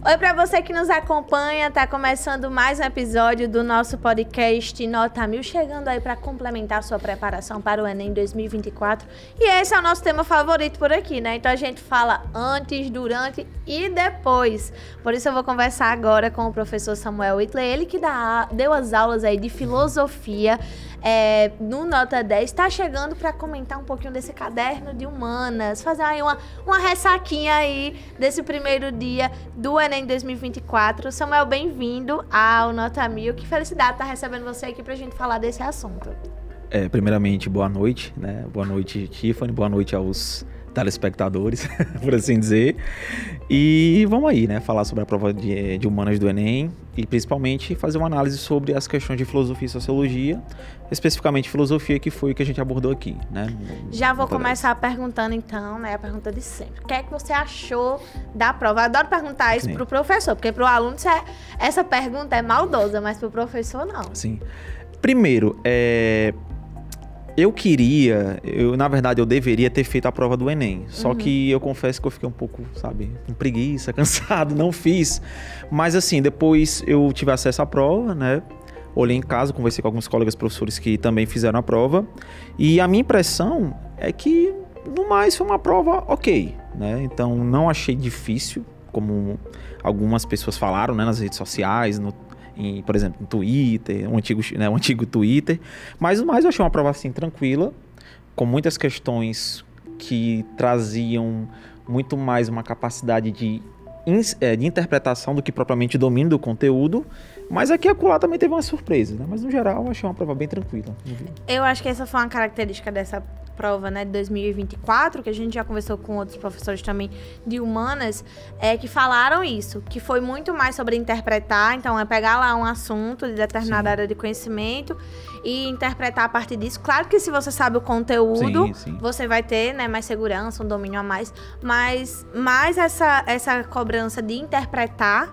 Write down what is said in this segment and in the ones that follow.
Oi para você que nos acompanha, tá começando mais um episódio do nosso podcast Nota 1000, chegando aí para complementar sua preparação para o Enem 2024. E esse é o nosso tema favorito por aqui, né? Então a gente fala antes, durante e depois. Por isso eu vou conversar agora com o professor Samuel Whitley, ele que deu as aulas aí de filosofia no Nota 10, tá chegando para comentar um pouquinho desse caderno de humanas, fazer aí uma ressaquinha aí desse primeiro dia do Enem 2024. Samuel, bem-vindo ao Nota 1000. Que felicidade estar recebendo você aqui pra gente falar desse assunto. Primeiramente, boa noite, né? Boa noite, Tiffany, boa noite aos telespectadores, por assim dizer. E vamos aí, né? Falar sobre a prova de humanas do Enem e principalmente fazer uma análise sobre as questões de filosofia e sociologia, especificamente filosofia, que foi o que a gente abordou aqui, né? Já vou começar perguntando então, né? A pergunta de sempre. O que é que você achou da prova? Eu adoro perguntar isso pro professor, porque pro aluno essa pergunta é maldosa, mas pro professor não. Sim. Primeiro, na verdade, eu deveria ter feito a prova do Enem. Só que eu confesso que eu fiquei um pouco, com preguiça, cansado, não fiz. Mas assim, depois eu tive acesso à prova, né? Olhei em casa, conversei com alguns colegas professores que também fizeram a prova. E a minha impressão é que, no mais, foi uma prova ok, né? Então, não achei difícil, como algumas pessoas falaram, né, nas redes sociais, por exemplo, no Twitter, o antigo Twitter. Mas, no mais, eu achei uma prova assim tranquila, com muitas questões que traziam muito mais uma capacidade de interpretação do que propriamente domínio do conteúdo. Mas aqui e acolá também teve uma surpresa, né? Mas, no geral, eu achei uma prova bem tranquila. Eu acho que essa foi uma característica dessa prova, né, de 2024, que a gente já conversou com outros professores também de humanas, que falaram isso, que foi muito mais sobre interpretar, então é pegar lá um assunto de determinada área de conhecimento e interpretar a partir disso. Claro que se você sabe o conteúdo, você vai ter, né, mais segurança, um domínio a mais, mas mais essa cobrança de interpretar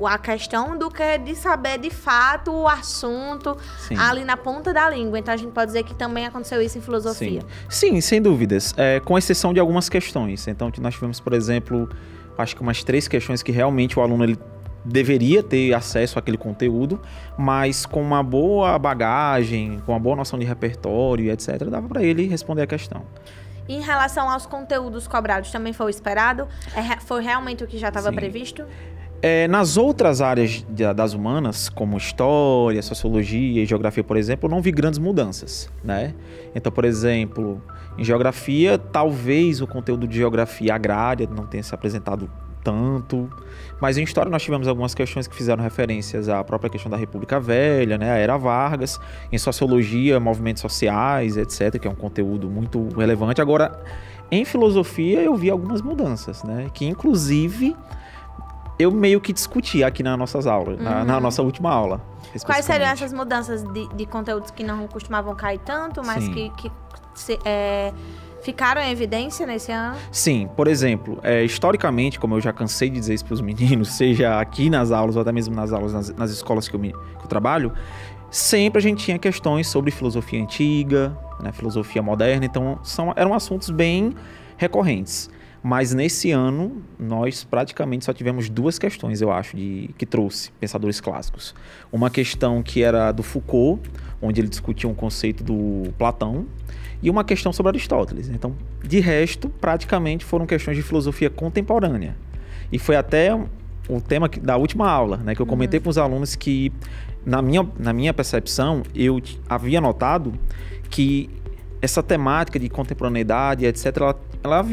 a questão do que de saber de fato o assunto ali na ponta da língua. Então a gente pode dizer que também aconteceu isso em filosofia. Sim, sem dúvidas. Com exceção de algumas questões. Então nós tivemos, por exemplo, acho que umas 3 questões que realmente o aluno ele deveria ter acesso àquele conteúdo, mas com uma boa bagagem, com uma boa noção de repertório, etc., dava para ele responder a questão. Em relação aos conteúdos cobrados, também foi o esperado? Foi realmente o que já estava previsto? Nas outras áreas das humanas, como história, sociologia e geografia, por exemplo, eu não vi grandes mudanças, né? Então, por exemplo, em geografia, talvez o conteúdo de geografia agrária não tenha se apresentado tanto, mas em história nós tivemos algumas questões que fizeram referências à própria questão da República Velha, né? A Era Vargas. Em sociologia, movimentos sociais, etc., que é um conteúdo muito relevante. Agora, em filosofia, eu vi algumas mudanças, né? Que, inclusive, eu meio que discuti aqui nas nossas aulas, na nossa última aula. Quais seriam essas mudanças de conteúdos que não costumavam cair tanto, mas que ficaram em evidência nesse ano? Sim, por exemplo, historicamente, como eu já cansei de dizer isso para os meninos, seja aqui nas aulas ou até mesmo nas aulas nas escolas que eu trabalho, sempre a gente tinha questões sobre filosofia antiga, né, filosofia moderna, então eram assuntos bem recorrentes. Mas nesse ano, nós praticamente só tivemos 2 questões, eu acho, que trouxe pensadores clássicos. Uma questão que era do Foucault, onde ele discutia um conceito do Platão, e uma questão sobre Aristóteles. Então, de resto, praticamente foram questões de filosofia contemporânea. E foi até o tema da última aula, né, que eu comentei com os alunos que, na minha percepção, eu havia notado que essa temática de contemporaneidade, etc., ela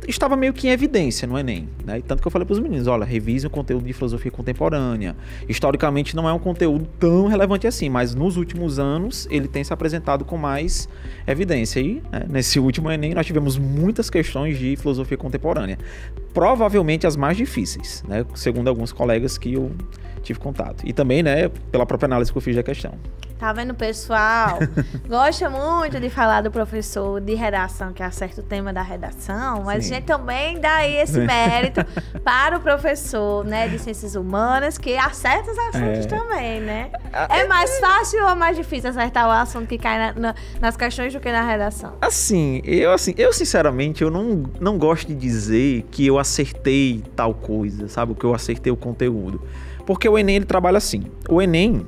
estava meio que em evidência no Enem, né? E tanto que eu falei para os meninos, olha, revisem o conteúdo de filosofia contemporânea. Historicamente não é um conteúdo tão relevante assim, mas nos últimos anos ele tem se apresentado com mais evidência. E, né, nesse último Enem nós tivemos muitas questões de filosofia contemporânea. Provavelmente as mais difíceis, né? Segundo alguns colegas que eu tive contato. E também, né, pela própria análise que eu fiz da questão. Tá vendo, pessoal? Gosta muito de falar do professor de redação, que acerta o tema da redação, mas Sim. a gente também dá aí esse mérito para o professor, né, de ciências humanas, que acerta os assuntos também, né? É mais fácil ou mais difícil acertar o assunto que cai nas questões do que na redação? Assim, eu sinceramente, eu não gosto de dizer que eu acertei tal coisa, sabe? Que eu acertei o conteúdo. Porque o Enem, ele trabalha assim. O Enem,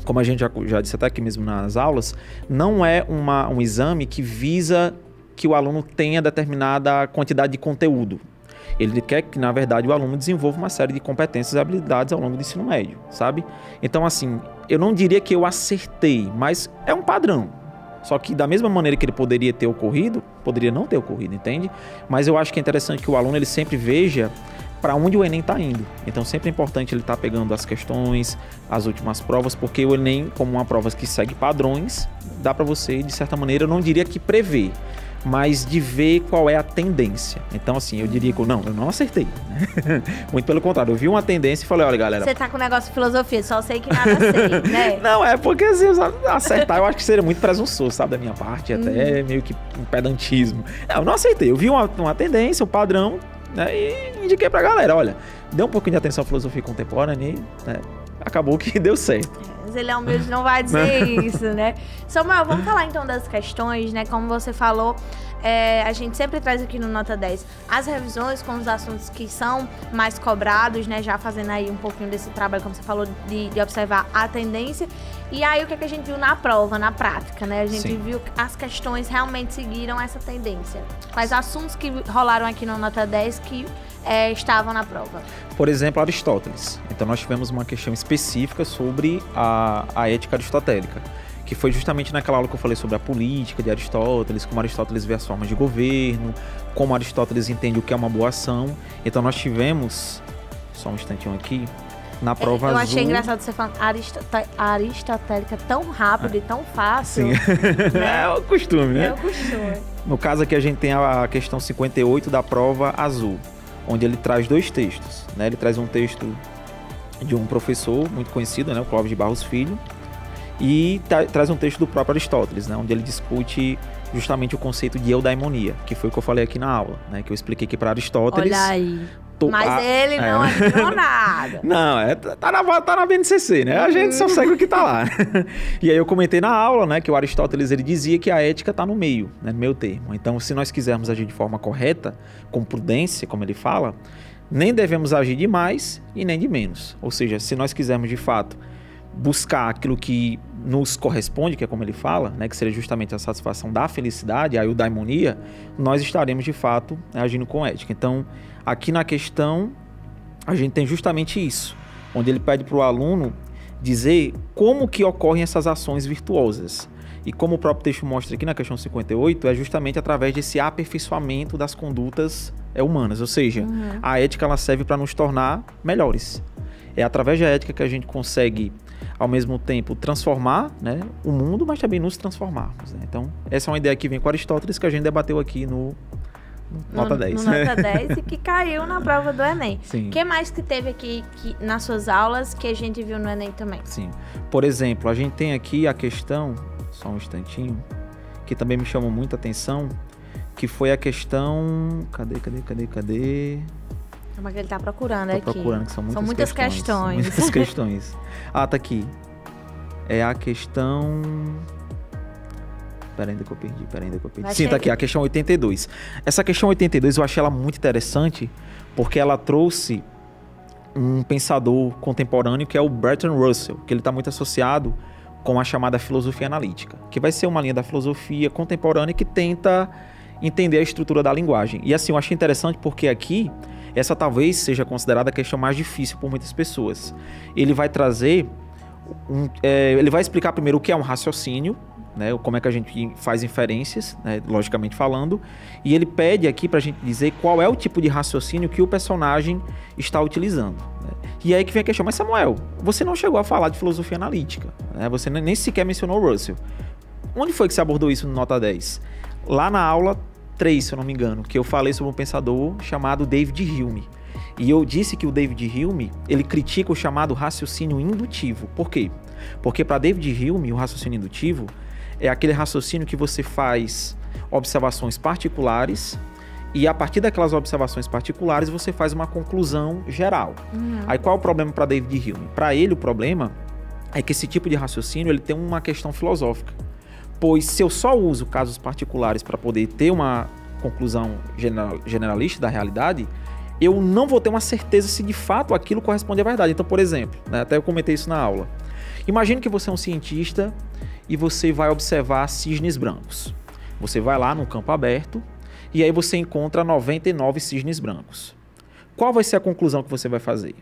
como a gente já disse até aqui mesmo nas aulas, não é um exame que visa que o aluno tenha determinada quantidade de conteúdo. Ele quer que, na verdade, o aluno desenvolva uma série de competências e habilidades ao longo do ensino médio, sabe? Então, assim, eu não diria que eu acertei, mas é um padrão. Só que da mesma maneira que ele poderia ter ocorrido, poderia não ter ocorrido, entende? Mas eu acho que é interessante que o aluno ele sempre veja para onde o Enem está indo. Então sempre é importante ele estar pegando as questões, as últimas provas, porque o Enem, como uma prova que segue padrões, dá para você, de certa maneira, eu não diria que prever, mas de ver qual é a tendência. Então, assim, eu diria que eu não acertei. Né? Muito pelo contrário, eu vi uma tendência e falei, olha, galera... Você tá com o negócio de filosofia, só sei que nada sei, né? Não, é porque assim, acertar eu acho que seria muito presunçoso, sabe, da minha parte, até meio que um pedantismo. Eu não acertei, eu vi uma tendência, um padrão, né, e indiquei pra galera, olha, dê um pouquinho de atenção à filosofia contemporânea e acabou que deu certo. Mas ele é humilde, não vai dizer isso, né? Samuel, vamos falar então das questões, né? Como você falou, a gente sempre traz aqui no Nota 10 as revisões com os assuntos que são mais cobrados, né? Já fazendo aí um pouquinho desse trabalho, como você falou, de observar a tendência. E aí, o que a gente viu na prova, na prática, né? A gente viu que as questões realmente seguiram essa tendência. Quais assuntos que rolaram aqui no Nota 10 que estavam na prova? Por exemplo, Aristóteles. Então, nós tivemos uma questão específica sobre a ética aristotélica, que foi justamente naquela aula que eu falei sobre a política de Aristóteles, como Aristóteles vê as formas de governo, como Aristóteles entende o que é uma boa ação. Então, nós tivemos, só um instantinho aqui, na prova azul... Eu achei engraçado você falando aristotélica tão rápido e tão fácil. Sim, né? É o costume, né? É o costume. No caso aqui, a gente tem a questão 58 da prova azul, onde ele traz dois textos, né? Ele traz um texto de um professor muito conhecido, né? O Clóvis de Barros Filho, e traz um texto do próprio Aristóteles, né? Onde ele discute justamente o conceito de eudaimonia, que foi o que eu falei aqui na aula, né? Que eu expliquei aqui para Aristóteles. Olha aí. Mas ele não adiantou nada. Não, tá na BNCC, né? A gente só segue o que tá lá. E aí eu comentei na aula, né, que o Aristóteles ele dizia que a ética tá no meio, né, no meio termo. Então, se nós quisermos agir de forma correta, com prudência, como ele fala, nem devemos agir de mais e nem de menos. Ou seja, se nós quisermos de fato buscar aquilo que nos corresponde, que é como ele fala, né, que seria justamente a satisfação da felicidade, a eudaimonia, nós estaremos de fato agindo com ética. Então, aqui na questão, a gente tem justamente isso, onde ele pede para o aluno dizer como que ocorrem essas ações virtuosas. E como o próprio texto mostra aqui na questão 58, é justamente através desse aperfeiçoamento das condutas humanas. Ou seja, a ética ela serve para nos tornar melhores. É através da ética que a gente consegue, ao mesmo tempo, transformar, né, o mundo, mas também nos transformarmos. Né? Então, essa é uma ideia que vem com Aristóteles, que a gente debateu aqui no Nota 10. No Nota 10 e que caiu na prova do Enem. Sim. O que mais que teve aqui nas suas aulas que a gente viu no Enem também? Sim. Por exemplo, a gente tem aqui a questão, só um instantinho, que também me chamou muita atenção, que foi a questão... Cadê? Como é que ele tá procurando Tô aqui? procurando, que são muitas questões. Muitas questões. Ah, tá aqui. É a questão... Pera ainda que eu perdi. Sim, tá aqui, a questão 82. Essa questão 82 eu achei ela muito interessante, porque ela trouxe um pensador contemporâneo que é o Bertrand Russell, que ele está muito associado com a chamada filosofia analítica, que vai ser uma linha da filosofia contemporânea que tenta entender a estrutura da linguagem. E assim, eu achei interessante porque aqui, essa talvez seja considerada a questão mais difícil por muitas pessoas. Ele vai trazer, ele vai explicar primeiro o que é um raciocínio, né, como é que a gente faz inferências, né, logicamente falando, e ele pede aqui pra gente dizer qual é o tipo de raciocínio que o personagem está utilizando. Né? E aí que vem a questão, mas Samuel, você não chegou a falar de filosofia analítica, né? Você nem sequer mencionou o Russell. Onde foi que você abordou isso no Nota 10? Lá na aula 3, se eu não me engano, que eu falei sobre um pensador chamado David Hume. E eu disse que o David Hume, ele critica o chamado raciocínio indutivo. Por quê? Porque para David Hume, o raciocínio indutivo é aquele raciocínio que você faz observações particulares e a partir daquelas observações particulares você faz uma conclusão geral. Aí qual é o problema para David Hume? Para ele o problema é que esse tipo de raciocínio ele tem uma questão filosófica. Pois se eu só uso casos particulares para poder ter uma conclusão generalista da realidade, eu não vou ter uma certeza se de fato aquilo corresponde à verdade. Então, por exemplo, né, até eu comentei isso na aula. Imagine que você é um cientista e você vai observar cisnes brancos. Você vai lá num campo aberto e aí você encontra 99 cisnes brancos. Qual vai ser a conclusão que você vai fazer?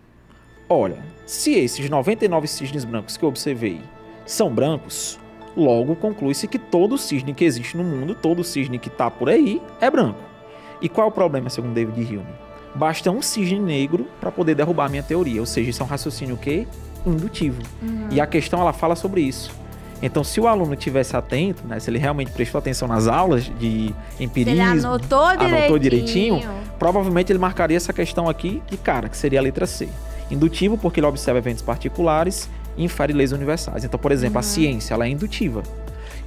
Olha, se esses 99 cisnes brancos que eu observei são brancos, logo conclui-se que todo cisne que existe no mundo, todo cisne que está por aí, é branco. E qual é o problema, segundo David Hume? Basta um cisne negro para poder derrubar a minha teoria. Ou seja, isso é um raciocínio o quê? Indutivo. E a questão, ela fala sobre isso. Então, se o aluno estivesse atento, né, se ele realmente prestou atenção nas aulas de empirismo, ele anotou direitinho, provavelmente ele marcaria essa questão aqui de cara, que seria a letra C. Indutivo, porque ele observa eventos particulares e infere leis universais. Então, por exemplo, a ciência, ela é indutiva.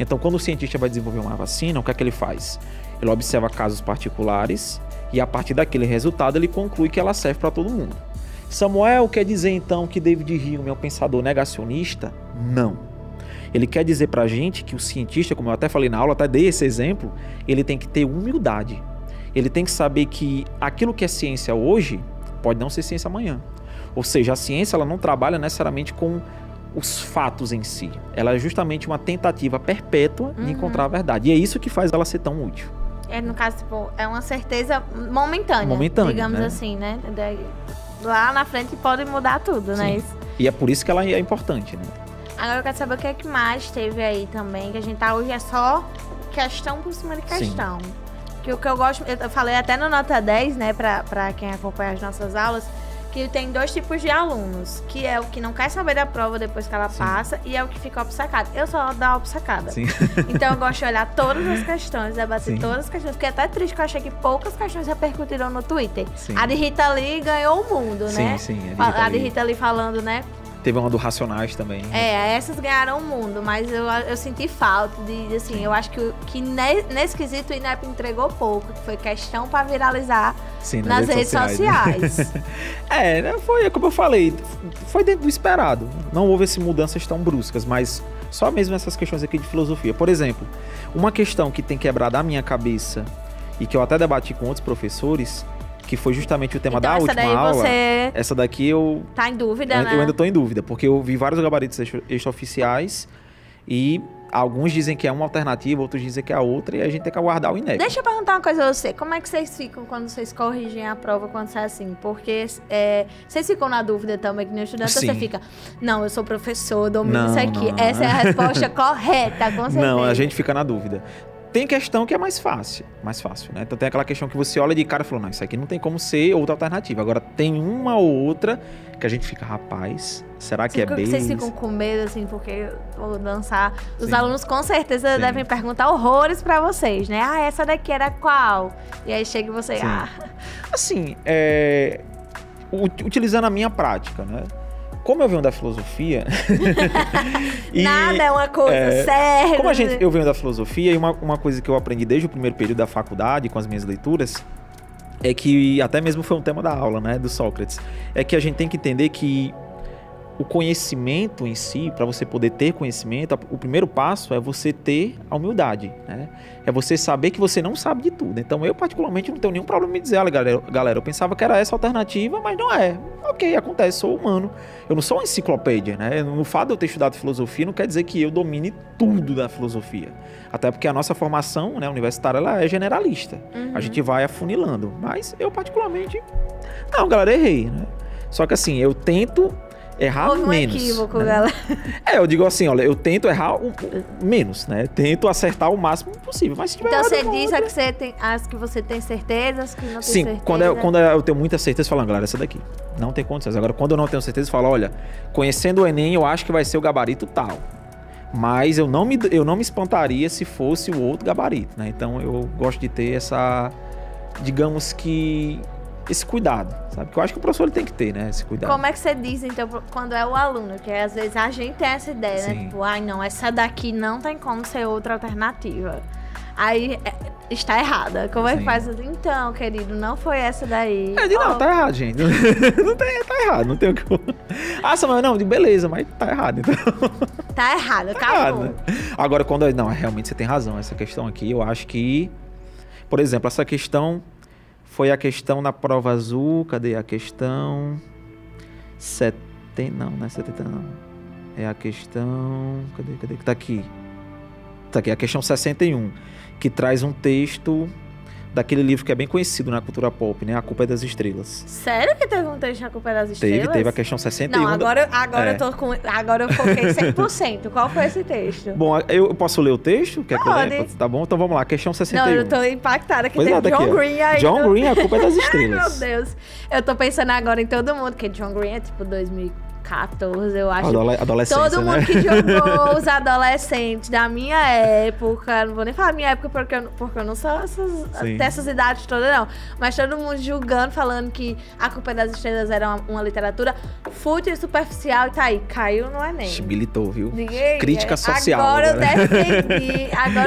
Então, quando o cientista vai desenvolver uma vacina, o que é que ele faz? Ele observa casos particulares e, a partir daquele resultado, ele conclui que ela serve para todo mundo. Samuel quer dizer, então, que David Hume é um pensador negacionista? Não. Ele quer dizer pra gente que o cientista, como eu até falei na aula, até dei esse exemplo, ele tem que ter humildade. Ele tem que saber que aquilo que é ciência hoje pode não ser ciência amanhã. Ou seja, a ciência ela não trabalha necessariamente com os fatos em si. Ela é justamente uma tentativa perpétua de encontrar a verdade. E é isso que faz ela ser tão útil. No caso, tipo, é uma certeza momentânea, digamos, né? Assim, né? Lá na frente pode mudar tudo, né? Isso. E é por isso que ela é importante, né? Agora eu quero saber o que é que mais teve aí também, que a gente tá hoje é só questão por cima de questão. Que o que eu gosto, eu falei até no Nota 10, né, pra quem acompanha as nossas aulas, que tem dois tipos de alunos, que é o que não quer saber da prova depois que ela passa e é o que fica obcecado. Eu sou da obcecada. Então eu gosto de olhar todas as questões, debater todas as questões, porque é até triste que eu achei que poucas questões repercutiram no Twitter. A de Rita Lee ganhou o mundo, né? A de Rita Lee falando, né? Teve uma do Racionais também. Essas ganharam o mundo, mas eu senti falta de, assim, eu acho que nesse quesito o INEP entregou pouco, que foi questão para viralizar nas redes sociais. Né? Foi como eu falei, foi dentro do esperado. Não houve mudanças tão bruscas, mas só mesmo essas questões aqui de filosofia. Por exemplo, uma questão que tem quebrado a minha cabeça e que eu até debati com outros professores, que foi justamente o tema então, da última aula. Você essa daqui eu... Tá em dúvida, né? Eu ainda tô em dúvida, porque eu vi vários gabaritos extraoficiais e alguns dizem que é uma alternativa, outros dizem que é a outra, e a gente tem que aguardar o INEP. Deixa eu perguntar uma coisa a você. Como é que vocês ficam quando vocês corrigem a prova, quando você é assim? Porque vocês ficam na dúvida também, que nem estudante, você fica, não, eu sou professor, domino isso aqui. Essa é a resposta correta, com certeza. Não, a gente fica na dúvida. Tem questão que é mais fácil, né? Então tem aquela questão que você olha de cara e fala, não, isso aqui não tem como ser outra alternativa. Agora tem uma ou outra que a gente fica, rapaz, será que é bem? Vocês ficam com medo, assim, porque vou lançar. Os alunos com certeza devem perguntar horrores pra vocês, né? Essa daqui era qual? E aí chega você, Assim, utilizando a minha prática, né? Como eu venho da filosofia... Nada é uma coisa certa. Como eu venho da filosofia, e uma coisa que eu aprendi desde o primeiro período da faculdade, com as minhas leituras, é que, até mesmo foi um tema da aula, né, do Sócrates, é que a gente tem que entender que o conhecimento em si, para você poder ter conhecimento, o primeiro passo é você ter a humildade, né? É você saber que você não sabe de tudo. Então, eu particularmente não tenho nenhum problema em dizer, olha, galera, eu pensava que era essa a alternativa, mas não é. Ok, acontece, sou humano. Eu não sou uma enciclopédia, né? No fato de eu ter estudado filosofia, não quer dizer que eu domine tudo da filosofia. Até porque a nossa formação, né, universitária, ela é generalista. A gente vai afunilando. Mas eu, particularmente, não, galera, errei, né? Só que assim, eu tento errar menos. Houve um equívoco, né? Galera. Eu digo assim, olha, eu tento errar menos, né? Tento acertar o máximo possível. Mas se tiver então você diz que você tem as que você tem certeza, as que não tem certeza. Sim, quando eu tenho muita certeza, eu falo, galera, essa daqui não tem condições. Agora, quando eu não tenho certeza, eu falo, olha, conhecendo o Enem, eu acho que vai ser o gabarito tal. Mas eu não me espantaria se fosse o outro gabarito, né? Então, eu gosto de ter essa, digamos que, esse cuidado, sabe? Que eu acho que o professor ele tem que ter, né? Esse cuidado. Como é que você diz, então, quando é o aluno? Que às vezes a gente tem essa ideia, né? Sim. Tipo, ai, não, essa daqui não tem como ser outra alternativa. Aí está errada. Como é que Sim. faz? Então, querido, não foi essa daí. Não, tá errado, gente. Não tem, tá errado, não tem o que... Ah, Samuel, não, beleza, mas tá errado, então. Tá errado, Tá acabou. errado. Agora, quando... Não, realmente você tem razão, essa questão aqui, eu acho que... Por exemplo, essa questão foi a questão na prova azul, cadê a questão... 70... Não, não é 70 não. É a questão... Cadê? Que tá aqui. Tá aqui, a questão 61, que traz um texto daquele livro que é bem conhecido na cultura pop, né? A Culpa é das Estrelas. Sério que teve um texto na Culpa das Estrelas? Teve a questão 61. Não, agora É. agora eu foquei 100%. Qual foi esse texto? Bom, eu posso ler o texto? Quer que eu Pode. leia? Tá bom, então vamos lá. Questão 61. Não, eu tô impactada que Pois tem é, tá John aqui, ó. Green aí. John Green, A Culpa é das Ai, Estrelas. meu Deus. Eu tô pensando agora em todo mundo, porque John Green é tipo 2014, eu acho. Adolescência, Todo mundo né? que jogou os adolescentes da minha época, não vou nem falar minha época porque eu não sou Sim. dessas idades todas, não. Mas todo mundo julgando, falando que A Culpa das Estrelas era uma literatura fútil e superficial e tá aí, caiu no Enem. Militou, viu? Ninguém- Crítica social. Agora né?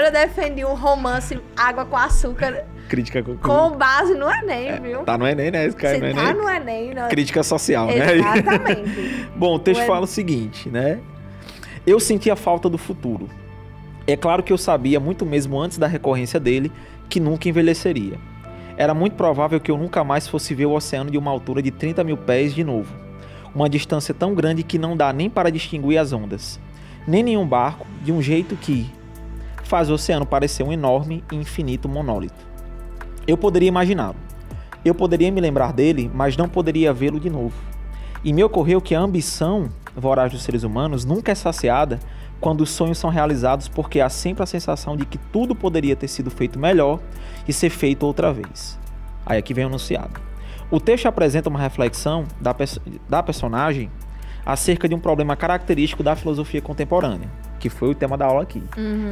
eu defendi um romance Água com Açúcar Crítica com base no Enem, viu? Tá no Enem, né? Esse cara Se no Enem. tá no Enem, não. Crítica social, né? Exatamente. Bom, o texto O Enem- fala o seguinte, né? Eu sentia falta do futuro. É claro que eu sabia, muito mesmo antes da recorrência dele, que nunca envelheceria. Era muito provável que eu nunca mais fosse ver o oceano de uma altura de 30 mil pés de novo. Uma distância tão grande que não dá nem para distinguir as ondas. Nem nenhum barco, de um jeito que faz o oceano parecer um enorme e infinito monólito. Eu poderia imaginá-lo. Eu poderia me lembrar dele, mas não poderia vê-lo de novo. E me ocorreu que a ambição voraz dos seres humanos nunca é saciada quando os sonhos são realizados, porque há sempre a sensação de que tudo poderia ter sido feito melhor e ser feito outra vez. Aí aqui vem o enunciado. O texto apresenta uma reflexão da personagem acerca de um problema característico da filosofia contemporânea, que foi o tema da aula aqui.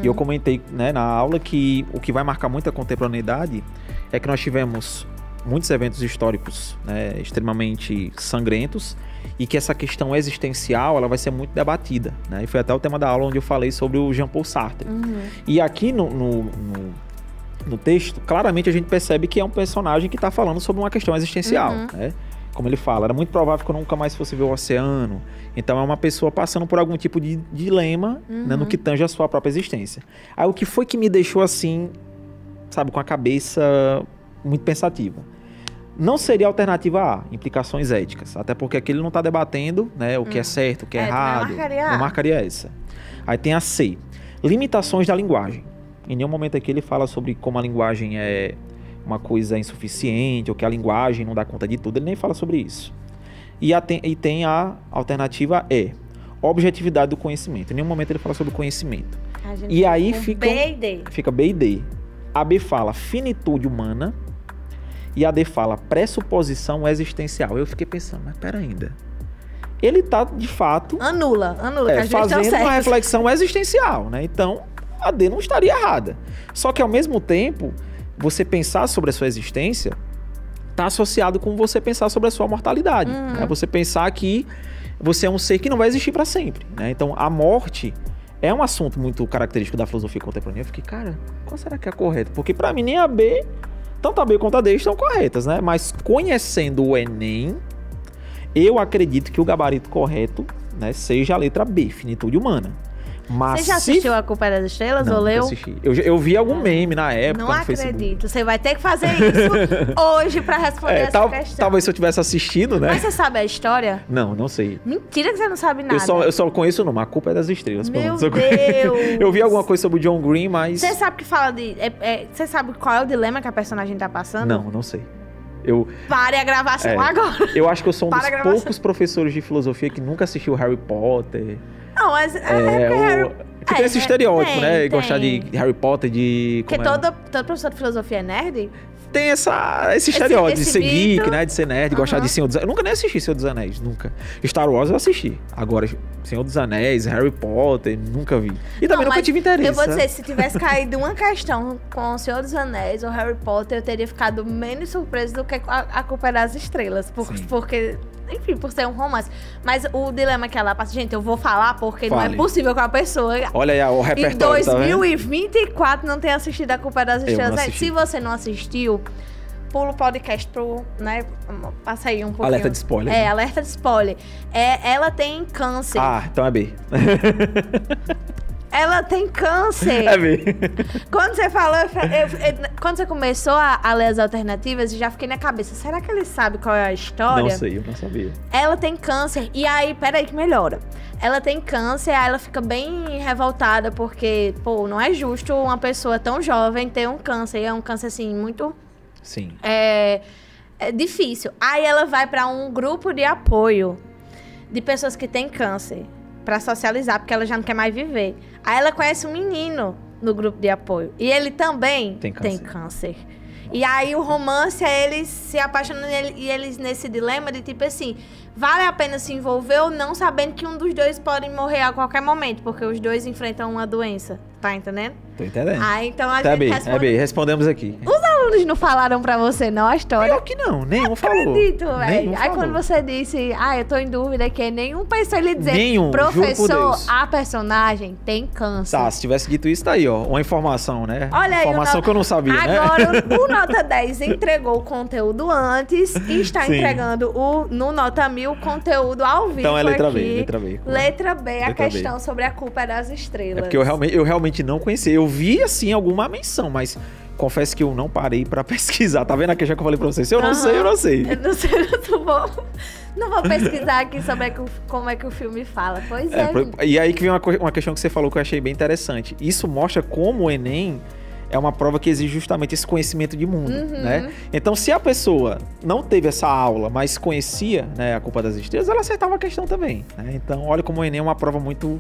E eu comentei, né, na aula que o que vai marcar muito a contemporaneidade é que nós tivemos muitos eventos históricos, né, extremamente sangrentos, e que essa questão existencial ela vai ser muito debatida, né? E foi até o tema da aula onde eu falei sobre o Jean-Paul Sartre. E aqui no texto, claramente a gente percebe que é um personagem que está falando sobre uma questão existencial, né? Como ele fala, era muito provável que eu nunca mais fosse ver o oceano. Então é uma pessoa passando por algum tipo de dilema, né, no que tange a sua própria existência. Aí o que foi que me deixou assim, sabe, com a cabeça muito pensativa? Não seria a alternativa A, implicações éticas. Até porque aqui ele não está debatendo, né, o que é certo, o que é errado. não marcaria essa. Aí tem a C, limitações da linguagem. Em nenhum momento aqui ele fala sobre como a linguagem é uma coisa insuficiente ou que a linguagem não dá conta de tudo. Ele nem fala sobre isso. E tem a alternativa E, objetividade do conhecimento. Em nenhum momento ele fala sobre o conhecimento. E aí fica B e D. A B fala finitude humana e a D fala pressuposição existencial. Eu fiquei pensando, mas pera ainda. Ele tá, de fato, Anula, que a gente fazendo tá uma reflexão existencial, né? Então, a D não estaria errada. Só que, ao mesmo tempo, você pensar sobre a sua existência está associado com você pensar sobre a sua mortalidade. Né? Você pensar que você é um ser que não vai existir para sempre. Né? Então, a morte é um assunto muito característico da filosofia contemporânea. Eu fiquei, cara, qual será que é a correta? Porque, para mim, nem a B, tanto a B quanto a D estão corretas, né? Mas, conhecendo o Enem, eu acredito que o gabarito correto, né, seja a letra B, finitude humana. Mas você já assistiu A Culpa é das Estrelas ou leu? Não assisti. Eu vi algum meme na época Não no Facebook. acredito. Você vai ter que fazer isso hoje pra responder essa questão. Talvez se eu tivesse assistido, né? Mas você sabe a história? Não sei. Mentira que você não sabe nada. Eu só conheço o nome. A Culpa é das Estrelas. Meu pronto. Deus! Eu vi alguma coisa sobre o John Green, mas... Você sabe que fala de... você sabe qual é o dilema que a personagem tá passando? Não sei. Pare a gravação agora. Eu acho que eu sou um Para dos a gravação. poucos professores de filosofia que nunca assistiu Harry Potter. Não, mas que tem esse estereótipo, né? tem. Gostar de Harry Potter, de... Porque todo professor de filosofia é nerd? Tem esse estereótipo de ser geek, mito. né? De ser nerd, gostar de Senhor dos Anéis. Eu nunca nem assisti Senhor dos Anéis, nunca. Star Wars eu assisti. Agora, Senhor dos Anéis, Harry Potter, nunca vi. E também nunca tive interesse. Eu vou dizer, se tivesse caído uma questão com o Senhor dos Anéis ou Harry Potter, eu teria ficado menos surpreso do que a Culpa é das Estrelas. Porque... Enfim, por ser um romance. Mas o dilema que ela passa... Gente, eu vou falar porque não é possível que uma pessoa... Olha aí o repertório, em 2024 não tenha assistido A Culpa é das Estrelas. Se você não assistiu, pula o podcast pro... né? Passa aí um pouquinho. Alerta de spoiler. Alerta de spoiler. Ela tem câncer. Ah, então é B. Ela tem câncer. É B. Quando você falou, quando você começou a ler as alternativas, eu já fiquei na cabeça. Será que ele sabe qual é a história? Não sei, eu não sabia. Ela tem câncer. E aí, peraí que melhora. Ela tem câncer, aí ela fica bem revoltada, porque, pô, não é justo uma pessoa tão jovem ter um câncer. E é um câncer, assim, muito... Sim. É difícil. Aí ela vai pra um grupo de apoio de pessoas que têm câncer. Pra socializar, porque ela já não quer mais viver. Aí ela conhece um menino no grupo de apoio. E ele também tem câncer. E aí o romance é eles se apaixonando e eles nesse dilema de tipo assim... Vale a pena se envolver ou não, sabendo que um dos dois pode morrer a qualquer momento. Porque os dois enfrentam uma doença. Tá entendendo? Tô entendendo. Então a gente responde... respondemos aqui. Os alunos não falaram pra você, não, a história? Pior que não, nenhum falou. Acredito, velho. Aí falou. quando você disse, eu tô em dúvida aqui, nenhum pensou ele dizer, nenhum, professor, a personagem tem câncer. Tá, se tivesse dito isso, tá aí, ó. Uma informação, né? Olha aí. Informação que eu não sabia, né? Agora, o Nota 10 entregou o conteúdo antes e está entregando no Nota 1000 o conteúdo ao vivo. Então é letra aqui. B, letra B. Letra B, a questão sobre a culpa das estrelas. É porque eu realmente não conhecia. Eu vi, assim, alguma menção, mas confesso que eu não parei pra pesquisar. Tá vendo a questão que eu falei pra vocês? Se eu não sei, eu não sei. Eu não sei, não vou pesquisar aqui sobre como é que o filme fala. Pois é. E aí que vem uma questão que você falou que eu achei bem interessante. Isso mostra como o Enem é uma prova que exige justamente esse conhecimento de mundo, né? Então, se a pessoa não teve essa aula, mas conhecia, né, a Culpa das Estrelas, ela acertava a questão também, né? Então, olha como o Enem é uma prova muito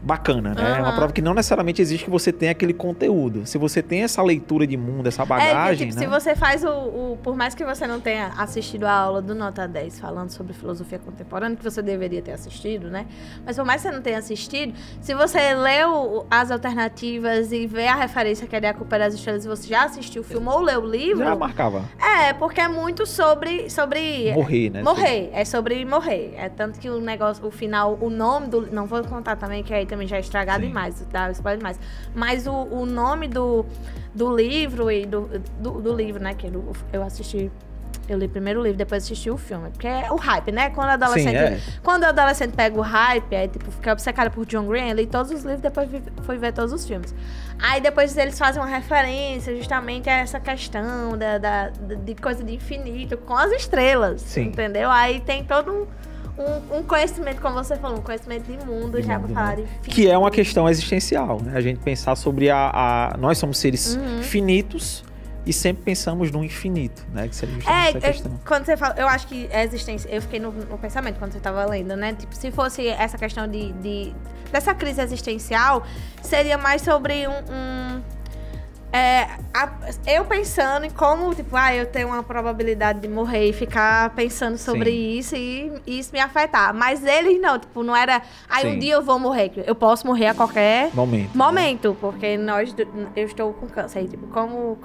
bacana, né? É uma prova que não necessariamente exige que você tenha aquele conteúdo. Se você tem essa leitura de mundo, essa bagagem, tipo, né? Se você faz por mais que você não tenha assistido a aula do Nota 10 falando sobre filosofia contemporânea, que você deveria ter assistido, né? Mas por mais que você não tenha assistido, se você leu as alternativas e vê a referência que é A Culpa das Estrelas e você já assistiu o filme ou leu o livro... Já marcava. Porque é muito sobre morrer, né? É sobre morrer. É tanto que o final, o nome do... Não vou contar também, que aí também já é estragado demais, dá spoiler demais. Mas o nome do livro e do livro, né? Que eu assisti... Eu li primeiro o livro, depois assisti o filme. Porque é o hype, né? Quando o adolescente pega o hype, aí tipo, fica obcecado por John Green, eu li todos os livros, depois fui ver todos os filmes. Aí depois eles fazem uma referência justamente a essa questão de coisa de infinito com as estrelas. Sim. Entendeu? Aí tem todo um conhecimento, como você falou, um conhecimento de mundo, já pra falar de infinito. Que é uma questão existencial, né? A gente pensar sobre nós somos seres finitos, e sempre pensamos no infinito, né? Que seria justamente essa questão. Quando você fala, eu acho que a existência... Eu fiquei no pensamento quando você estava lendo, né? Tipo, se fosse essa questão dessa crise existencial, seria mais sobre eu pensando em como, tipo, eu tenho uma probabilidade de morrer e ficar pensando sobre isso e isso me afetar. Mas eles não, tipo, não era... um dia eu vou morrer. Eu posso morrer a qualquer momento, porque eu estou com câncer. Aí, tipo, como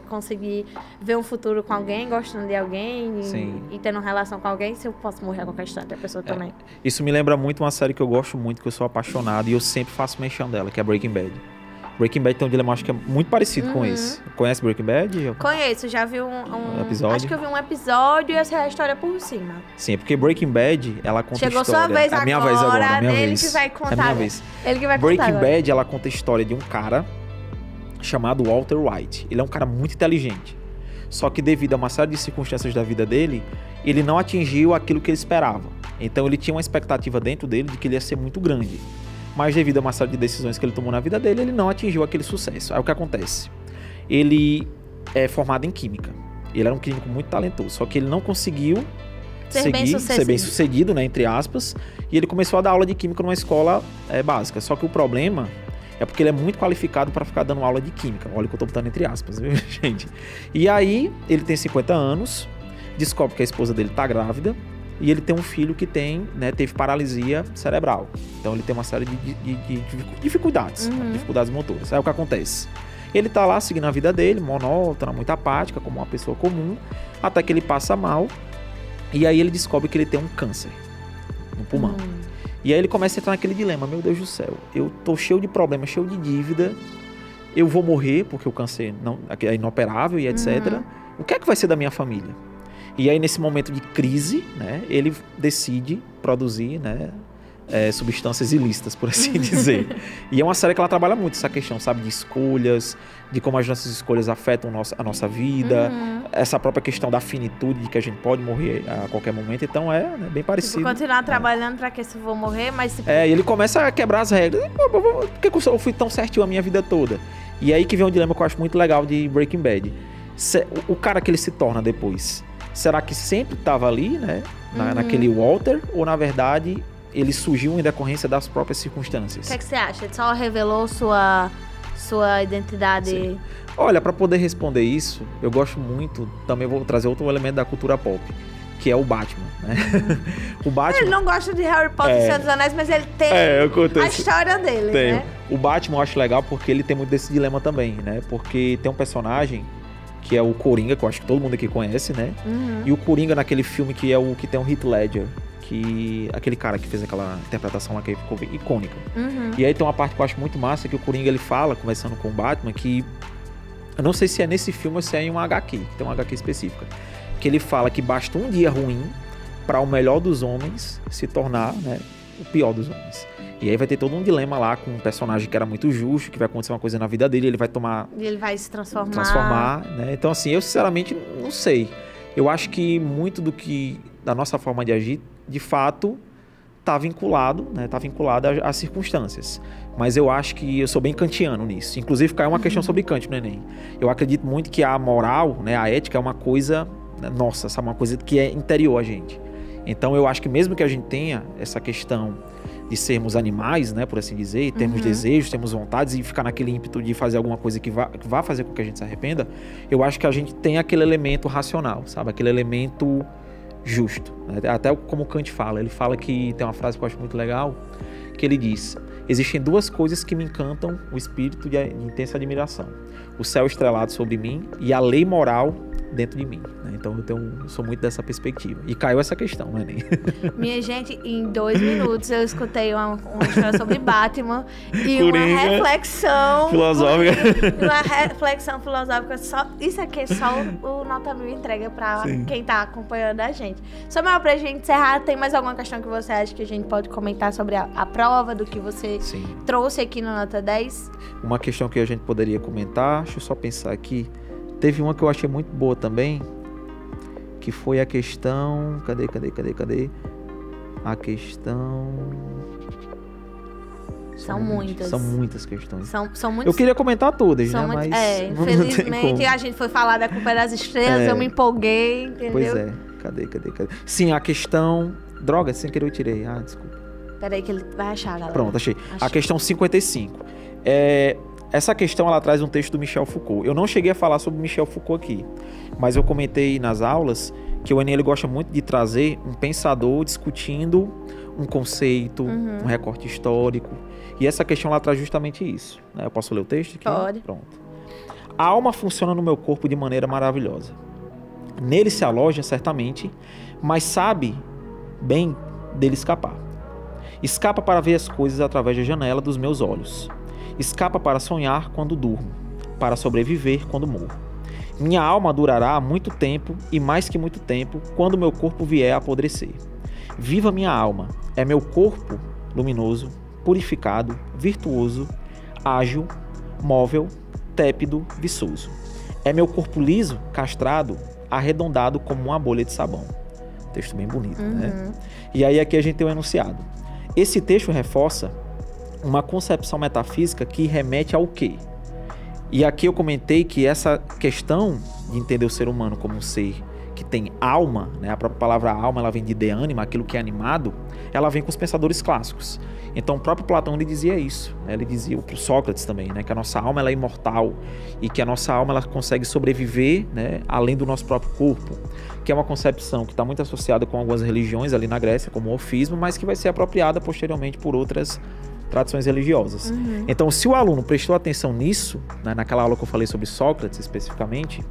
conseguir ver um futuro com alguém, gostando de alguém e tendo uma relação com alguém, se eu posso morrer a qualquer instante, a pessoa também. Isso me lembra muito uma série que eu gosto muito, que eu sou apaixonado e eu sempre faço menção dela, que é Breaking Bad. Breaking Bad tem um dilema, acho que é muito parecido com esse. Conhece Breaking Bad? Conheço, já vi um episódio. Acho que eu vi um episódio e essa é a história por cima. Sim, é porque Breaking Bad, ela conta Chegou história... sua vez agora. Minha vez agora, minha ele vez. Que vai contar. É minha vez. Ele que vai contar Breaking agora. Bad, ela conta a história de um cara chamado Walter White. Ele é um cara muito inteligente. Só que devido a uma série de circunstâncias da vida dele, ele não atingiu aquilo que ele esperava. Então ele tinha uma expectativa dentro dele de que ele ia ser muito grande. Mas devido a uma série de decisões que ele tomou na vida dele, ele não atingiu aquele sucesso. Aí o que acontece? Ele é formado em química. Ele era um químico muito talentoso, só que ele não conseguiu Ser bem sucedido, né, entre aspas, e ele começou a dar aula de química numa escola básica. Só que o problema é porque ele é muito qualificado para ficar dando aula de química. Olha o que eu tô botando entre aspas, viu, gente? E aí, ele tem 50 anos, descobre que a esposa dele tá grávida, e ele tem um filho que teve paralisia cerebral. Então ele tem uma série de dificuldades, dificuldades motoras. Aí o que acontece? Ele tá lá seguindo a vida dele, monótona, muito apática, como uma pessoa comum, até que ele passa mal, e aí ele descobre que ele tem um câncer no pulmão. E aí ele começa a entrar naquele dilema, meu Deus do céu, eu tô cheio de problemas, cheio de dívida, eu vou morrer, porque o câncer é inoperável e etc. O que é que vai ser da minha família? E aí, nesse momento de crise, né, ele decide produzir, né, substâncias ilícitas, por assim dizer. E é uma série que ela trabalha muito essa questão, sabe, de escolhas, de como as nossas escolhas afetam a nossa vida, essa própria questão da finitude, de que a gente pode morrer a qualquer momento. Então bem parecido. Tipo, continuar trabalhando pra que se eu vou morrer, mas... E ele começa a quebrar as regras. Por que eu fui tão certinho a minha vida toda? E aí que vem um dilema que eu acho muito legal de Breaking Bad. O cara que ele se torna depois... Será que sempre estava ali, né? Naquele Walter? Ou, na verdade, ele surgiu em decorrência das próprias circunstâncias? O que você acha? Ele só revelou sua identidade? Sim. Olha, para poder responder isso, eu gosto muito... Também vou trazer outro elemento da cultura pop, que é o Batman, né? O Batman... Ele não gosta de Harry Potter e Senhor dos Anéis, mas ele tem a história dele, né? O Batman eu acho legal porque ele tem muito desse dilema também, né? Porque tem um personagem... que é o Coringa, que eu acho que todo mundo aqui conhece, né? E o Coringa naquele filme que é o que tem o Heath Ledger, que aquele cara que fez aquela interpretação lá que ficou icônica. E aí tem uma parte que eu acho muito massa, que o Coringa ele fala, conversando com o Batman, que eu não sei se é nesse filme ou se é em um HQ, que tem uma HQ específica, que ele fala que basta um dia ruim para o melhor dos homens se tornar, né, o pior dos homens. E aí vai ter todo um dilema lá com um personagem que era muito justo, que vai acontecer uma coisa na vida dele, ele vai tomar... E ele vai se transformar. Né? Então, assim, eu sinceramente não sei. Eu acho que muito da nossa forma de agir, de fato, tá vinculado, né? Tá vinculado às circunstâncias. Mas eu acho que eu sou bem kantiano nisso. Inclusive, caiu uma questão sobre Kant no Enem. Eu acredito muito que a moral, né, a ética é uma coisa nossa, sabe? Uma coisa que é interior a gente. Então, eu acho que mesmo que a gente tenha essa questão de sermos animais, né, por assim dizer, termos desejos, temos vontades e ficar naquele ímpeto de fazer alguma coisa que vá fazer com que a gente se arrependa, eu acho que a gente tem aquele elemento racional, sabe? Aquele elemento justo. Né? Até como Kant fala, ele fala que tem uma frase que eu acho muito legal, que ele diz: existem duas coisas que me encantam o espírito de intensa admiração: o céu estrelado sobre mim e a lei moral dentro de mim, né? Então eu sou muito dessa perspectiva. E caiu essa questão, né, Enem? Minha gente, em 2 minutos eu escutei uma história sobre Batman e Coringa, uma reflexão filosófica. Uma reflexão filosófica. Isso aqui é só o Nota 1000 entrega pra quem tá acompanhando a gente. Só mais pra gente encerrar, tem mais alguma questão que você acha que a gente pode comentar sobre a prova do que você trouxe aqui no Nota 10? Uma questão que a gente poderia comentar, deixa eu só pensar aqui. Teve uma que eu achei muito boa também, que foi a questão... Cadê? A questão... São muitas. São muitas questões. São muitas. Eu queria comentar todas, né? Mas infelizmente a gente foi falar da Culpa das Estrelas, eu me empolguei, entendeu? Pois é. Cadê? Sim, a questão... Droga, sem querer eu tirei. Ah, desculpa. Peraí que ele vai achar, galera. Pronto, achei. A questão 55. Essa questão, ela traz um texto do Michel Foucault. Eu não cheguei a falar sobre Michel Foucault aqui, mas eu comentei nas aulas que o Enem ele gosta muito de trazer um pensador discutindo um conceito, um recorte histórico. E essa questão, ela traz justamente isso. Né? Eu posso ler o texto aqui? Pode. Pronto. A alma funciona no meu corpo de maneira maravilhosa. Nele se aloja, certamente, mas sabe bem dele escapar. Escapa para ver as coisas através da janela dos meus olhos. Escapa para sonhar quando durmo, para sobreviver quando morro. Minha alma durará muito tempo e mais que muito tempo quando meu corpo vier a apodrecer. Viva minha alma, é meu corpo luminoso, purificado, virtuoso, ágil, móvel, tépido, viçoso. É meu corpo liso, castrado, arredondado como uma bolha de sabão. Texto bem bonito, né? E aí aqui a gente tem um enunciado. Esse texto reforça uma concepção metafísica que remete ao quê? E aqui eu comentei que essa questão de entender o ser humano como um ser que tem alma, né? A própria palavra alma, ela vem de ânima, aquilo que é animado, ela vem com os pensadores clássicos. Então o próprio Platão ele dizia isso, né? Ele dizia para o Sócrates também, né? Que a nossa alma ela é imortal e que a nossa alma ela consegue sobreviver, né? Além do nosso próprio corpo, que é uma concepção que está muito associada com algumas religiões ali na Grécia, como o orfismo, mas que vai ser apropriada posteriormente por outras tradições religiosas. Então, se o aluno prestou atenção nisso, né? Naquela aula que eu falei sobre Sócrates especificamente,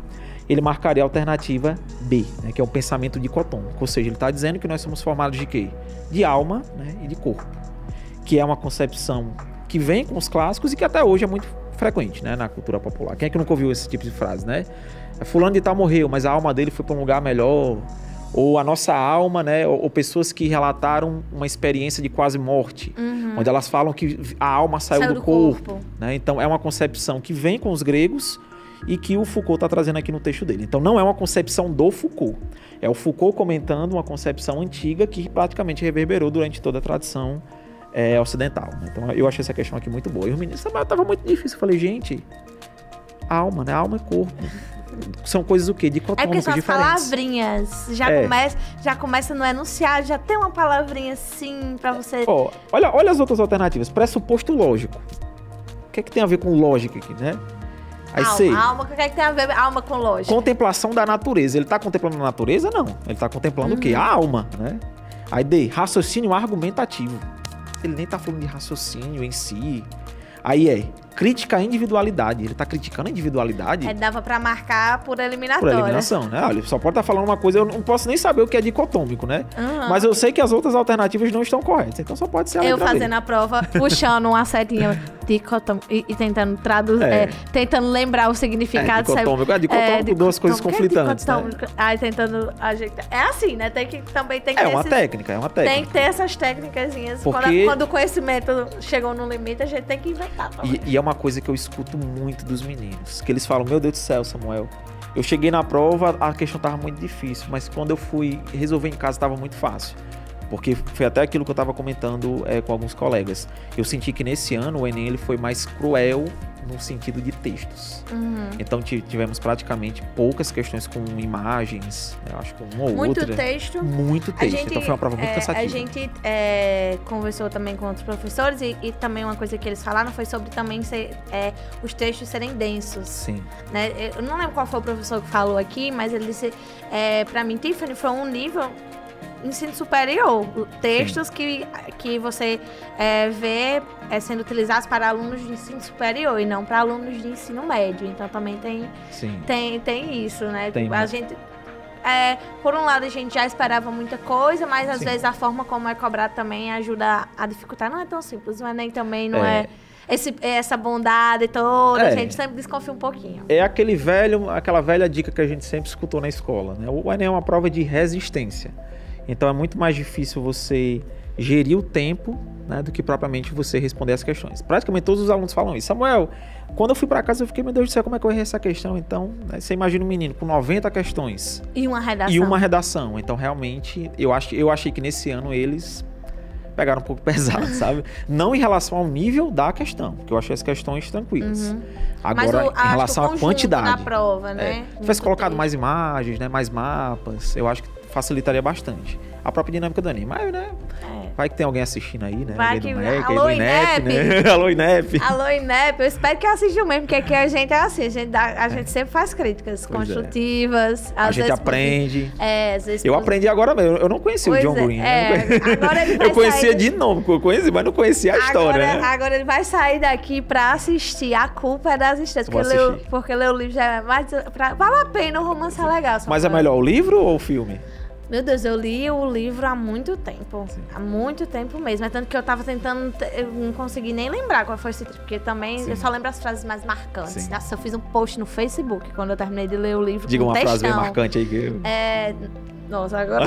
ele marcaria a alternativa B, né? Que é o pensamento dicotômico, ou seja, ele está dizendo que nós somos formados de quê? De alma, né? E de corpo, que é uma concepção que vem com os clássicos e que até hoje é muito frequente, né, na cultura popular. Quem é que nunca ouviu esse tipo de frase, né? Fulano de tal morreu, mas a alma dele foi para um lugar melhor. Ou a nossa alma, né? Ou pessoas que relataram uma experiência de quase morte, onde elas falam que a alma saiu do corpo. Né? Então é uma concepção que vem com os gregos e que o Foucault está trazendo aqui no texto dele. Então não é uma concepção do Foucault. É o Foucault comentando uma concepção antiga que praticamente reverberou durante toda a tradição ocidental. Então eu achei essa questão aqui muito boa. E os meninos, estava muito difícil. Eu falei, gente, alma, né? Alma e corpo. São coisas o quê? Dicotômicas diferentes. É porque são as palavrinhas. Já começa no enunciado, já tem uma palavrinha assim pra você... Olha as outras alternativas. Pressuposto lógico. O que é que tem a ver com lógica aqui, né? Alma, o que é que tem a ver alma com lógica? Contemplação da natureza. Ele tá contemplando a natureza? Não. Ele tá contemplando o quê? A alma, né? Aí D, raciocínio argumentativo. Ele nem tá falando de raciocínio em si. Aí crítica à individualidade. Ele tá criticando a individualidade. Dava pra marcar por eliminatória. Por eliminação, né? Olha, ele só pode estar falando uma coisa, eu não posso nem saber o que é dicotômico, né? Mas eu sei que as outras alternativas não estão corretas. Então só pode ser a letra Eu fazendo dele. A prova, puxando uma setinha dicotômico e tentando traduzir, tentando lembrar o significado. Dicotômico, dicotômico, duas coisas conflitantes. Né? Aí tentando ajeitar. É assim, né? Também tem que ter uma técnica. Tem que ter essas técnicazinhas. Porque... Quando o conhecimento chegou no limite, a gente tem que inventar. E é uma coisa que eu escuto muito dos meninos, que eles falam, meu Deus do céu, Samuel, eu cheguei na prova, a questão estava muito difícil, mas quando eu fui resolver em casa estava muito fácil. Porque foi até aquilo que eu estava comentando com alguns colegas. Eu senti que nesse ano o Enem ele foi mais cruel no sentido de textos. Então tivemos praticamente poucas questões com imagens, eu acho que uma ou outra. Muito texto. Então foi uma prova muito cansativa. A gente conversou também com outros professores e também uma coisa que eles falaram foi sobre também os textos serem densos. Sim. Né? Eu não lembro qual foi o professor que falou aqui, mas ele disse, para mim, Tiffany, foi um nível... ensino superior, textos que você vê sendo utilizados para alunos de ensino superior e não para alunos de ensino médio. Então também tem isso, né? A gente, por um lado, a gente já esperava muita coisa, mas às vezes a forma como é cobrado também ajuda a dificultar. Não é tão simples, o Enem também não é essa bondade toda, a gente sempre desconfia um pouquinho. É aquela velha dica que a gente sempre escutou na escola, né? O Enem é uma prova de resistência. Então é muito mais difícil você gerir o tempo, né, do que propriamente você responder as questões. Praticamente todos os alunos falam isso. Samuel, quando eu fui para casa eu fiquei, meu Deus do céu, como é que eu errei essa questão? Então, né, você imagina um menino com 90 questões. E uma redação. Então, realmente, eu achei que nesse ano eles pegaram um pouco pesado, sabe? Não em relação ao nível da questão, porque eu achei as questões tranquilas. Agora, em relação à quantidade. Na prova, né? Se tivesse colocado mais imagens, né, mais mapas, eu acho que facilitaria bastante a própria dinâmica do Enem. Mas, né? Vai que tem alguém assistindo aí, né? Vai que... Alô, INEP, né? Alô, INEP. Alô, INEP. Eu espero que assistam mesmo, porque aqui a gente é assim. A gente sempre faz críticas construtivas. A gente aprende. Às vezes... Eu aprendi agora mesmo. Eu não conhecia o John Green. Agora ele vai eu conhecia de nome, eu conheci, mas não conhecia a história, né? Agora ele vai sair daqui pra assistir A Culpa é das Estrelas. Porque ler o livro já é mais... Vale a pena, o romance é legal. Mas é melhor o livro ou o filme? Meu Deus, eu li o livro há muito tempo. Sim. Há muito tempo mesmo. É tanto que eu tava tentando... Eu não consegui nem lembrar qual foi esse livro. Porque também eu só lembro as frases mais marcantes. Sim. Nossa, eu fiz um post no Facebook quando eu terminei de ler o livro. Diga uma frase bem marcante aí. Que... Nossa, agora...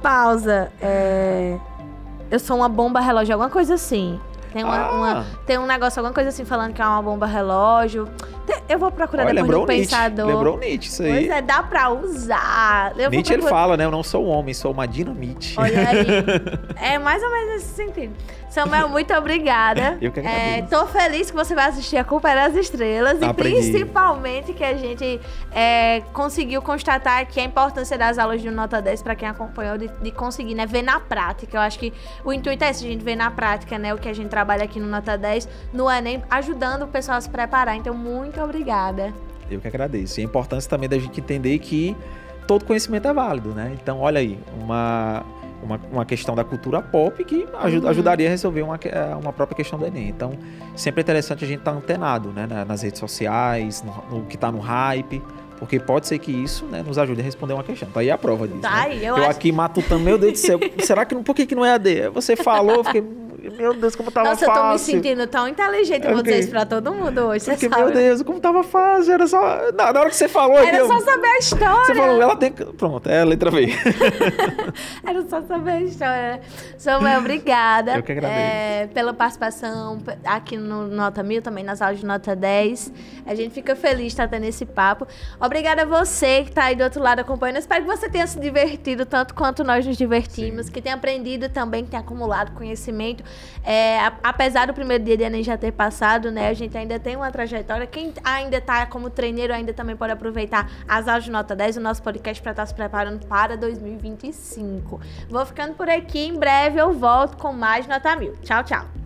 Pausa. Eu sou uma bomba relógio, alguma coisa assim. Tem um negócio, alguma coisa assim, falando que é uma bomba relógio. Eu vou procurar depois lembrou no Pensador. Lembrou o Nietzsche, isso aí. Pois é, dá pra usar. Nietzsche, ele fala, né? Eu não sou um homem, sou uma dinamite. Olha aí. É mais ou menos nesse sentido. Samuel, muito obrigada. Eu que agradeço. Tô feliz que você vai assistir a Culpa das Estrelas. Aprendi. E principalmente que a gente conseguiu constatar aqui a importância das aulas de Nota 10 para quem acompanhou, de conseguir, né, ver na prática. Eu acho que o intuito é esse, a gente ver na prática, né, o que a gente trabalha aqui no Nota 10, no Enem, ajudando o pessoal a se preparar. Então, muito obrigada. Eu que agradeço. E a importância também da gente entender que todo conhecimento é válido, né? Então, olha aí, uma questão da cultura pop que ajudaria a resolver uma própria questão do Enem. Então, sempre é interessante a gente estar antenado, né, nas redes sociais, no que está no hype, porque pode ser que isso, né, nos ajude a responder uma questão. Tá aí a prova disso. Tá, né? eu aqui matutando, meu Deus do céu, será que por que não é AD? Você falou, eu fiquei, meu Deus, como tava fácil. Nossa, eu tô me sentindo tão inteligente, eu vou dizer isso pra todo mundo hoje, você sabe. Meu Deus, como tava fácil, era só... Na hora que você falou... Era só saber a história. Você falou, ela tem... Pronto, é a letra V. Era só saber a história. Samuel, obrigada. Eu que agradeço. Pela participação aqui no Nota 1000, também nas aulas de Nota 10. A gente fica feliz de estar tendo esse papo. Obrigada a você que tá aí do outro lado acompanhando. Espero que você tenha se divertido tanto quanto nós nos divertimos, que tenha aprendido também, que tenha acumulado conhecimento. Apesar do primeiro dia de Enem já ter passado, né, a gente ainda tem uma trajetória. Quem ainda tá como treineiro ainda também pode aproveitar as aulas de Nota 10, o nosso podcast, para estar se preparando para 2025. Vou ficando por aqui. Em breve eu volto com mais Nota 1000. Tchau, tchau.